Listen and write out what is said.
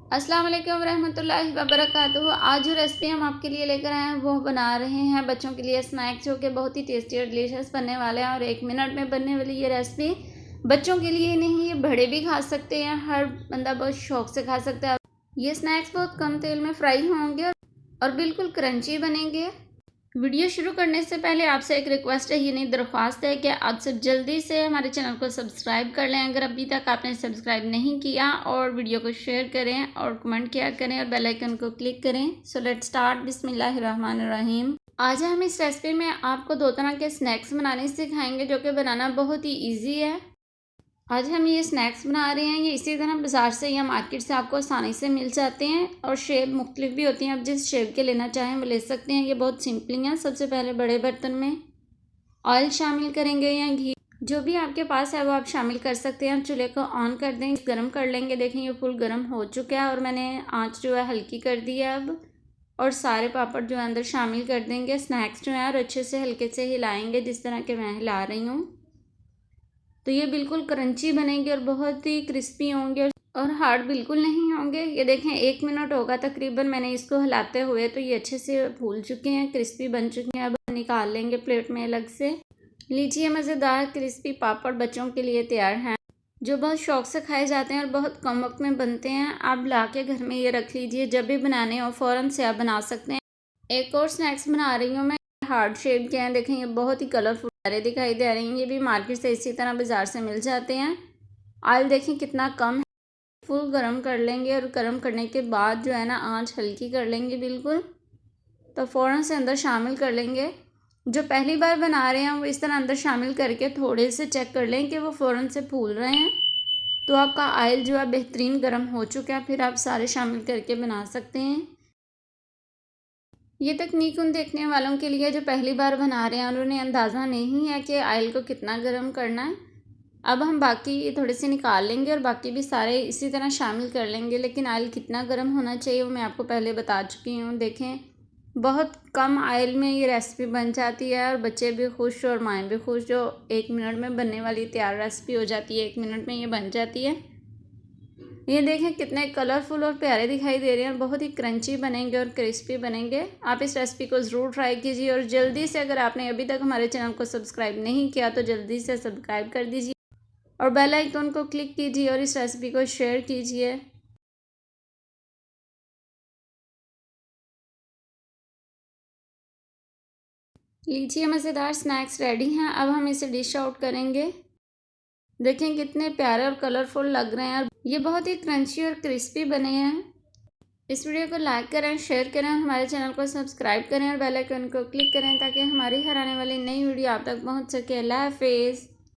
अस्सलाम वालेकुम रहमतुल्लाहि व बरकातुहू। आज जो रेसिपी हम आपके लिए लेकर आए हैं वो बना रहे हैं बच्चों के लिए स्नैक्स, जो कि बहुत ही टेस्टी और डिलीशियस बनने वाले हैं। और 1 मिनट में बनने वाली ये रेसिपी बच्चों के लिए नहीं, ये बड़े भी खा सकते हैं। हर बंदा बहुत शौक से खा सकता है। ये स्नैक्स बहुत कम तेल में फ्राई होंगे और बिल्कुल क्रंची बनेंगे। वीडियो शुरू करने से पहले आपसे एक रिक्वेस्ट है, ये नहीं दरख्वास्त है कि आप सब जल्दी से हमारे चैनल को सब्सक्राइब कर लें अगर अभी तक आपने सब्सक्राइब नहीं किया, और वीडियो को शेयर करें और कमेंट किया करें और बेल आइकन को क्लिक करें। So let's start. बिस्मिल्लाहिर्रहमानिर्रहीम। आज हम इस रेसिपी में आपको 2 तरह के स्नैक्स बनाने सिखाएंगे, जो कि बनाना बहुत ही ईजी है। आज हम ये स्नैक्स बना रहे हैं, ये इसी तरह बाज़ार से या मार्केट से आपको आसानी से मिल जाते हैं और शेप मुख्तलिफ भी होती हैं। आप जिस शेप के लेना चाहें वो ले सकते हैं। ये बहुत सिंपली हैं। सबसे पहले बड़े बर्तन में ऑयल शामिल करेंगे या घी, जो भी आपके पास है वो आप शामिल कर सकते हैं। आप चूल्हे को ऑन कर दें, गर्म कर लेंगे। देखें ये फुल गर्म हो चुका है और मैंने आँच जो है हल्की कर दी है अब। और सारे पापड़ जो है अंदर शामिल कर देंगे, स्नैक्स जो हैं, और अच्छे से हल्के से हिलाएंगे जिस तरह के मैं हिला रही हूँ। तो ये बिल्कुल क्रंची बनेंगे और बहुत ही क्रिस्पी होंगे और हार्ड बिल्कुल नहीं होंगे। ये देखें 1 मिनट होगा तकरीबन मैंने इसको हिलाते हुए, तो ये अच्छे से फूल चुके हैं, क्रिस्पी बन चुके हैं। अब निकाल लेंगे प्लेट में अलग से। लीजिए मज़ेदार क्रिस्पी पापड़ बच्चों के लिए तैयार हैं, जो बहुत शौक से खाए जाते हैं और बहुत कम वक्त में बनते हैं। आप ला के घर में ये रख लीजिए, जब भी बनाने हो फ़ौरन से आप बना सकते हैं। एक और स्नैक्स बना रही हूँ मैं, हार्ट शेप के हैं। देखें ये बहुत ही कलरफुल दिखाई दे रही हैं। ये भी मार्केट से इसी तरह बाज़ार से मिल जाते हैं। ऑयल देखें कितना कम है। फुल गरम कर लेंगे और गरम करने के बाद जो है ना आंच हल्की कर लेंगे बिल्कुल। तो फ़ौरन से अंदर शामिल कर लेंगे। जो पहली बार बना रहे हैं वो इस तरह अंदर शामिल करके थोड़े से चेक कर लें कि वो फ़ौरन से फूल रहे हैं। तो आपका ऑयल जो है बेहतरीन गर्म हो चुका है, फिर आप सारे शामिल करके बना सकते हैं। ये तकनीक उन देखने वालों के लिए जो पहली बार बना रहे हैं, उन्हें अंदाज़ा नहीं है कि ऑयल को कितना गर्म करना है। अब हम बाकी थोड़े से निकाल लेंगे और बाकी भी सारे इसी तरह शामिल कर लेंगे। लेकिन ऑयल कितना गर्म होना चाहिए वो मैं आपको पहले बता चुकी हूँ। देखें बहुत कम ऑयल में ये रेसिपी बन जाती है और बच्चे भी खुश और माएँ भी खुश। जो 1 मिनट में बनने वाली तैयार रेसिपी हो जाती है, 1 मिनट में ये बन जाती है। ये देखें कितने कलरफुल और प्यारे दिखाई दे रहे हैं, बहुत ही क्रंची बनेंगे और क्रिस्पी बनेंगे। आप इस रेसिपी को ज़रूर ट्राई कीजिए और जल्दी से, अगर आपने अभी तक हमारे चैनल को सब्सक्राइब नहीं किया तो जल्दी से सब्सक्राइब कर दीजिए और बेल आइकन को क्लिक कीजिए और इस रेसिपी को शेयर कीजिए। लीजिए मज़ेदार स्नैक्स रेडी हैं। अब हम इसे डिश आउट करेंगे। देखें कितने प्यारे और कलरफुल लग रहे हैं और ये बहुत ही क्रंची और क्रिस्पी बने हैं। इस वीडियो को लाइक करें, शेयर करें, हमारे चैनल को सब्सक्राइब करें और बेल आइकन को क्लिक करें ताकि हमारी हर आने वाली नई वीडियो आप तक पहुंच सके। अल्लाह हाफिज़।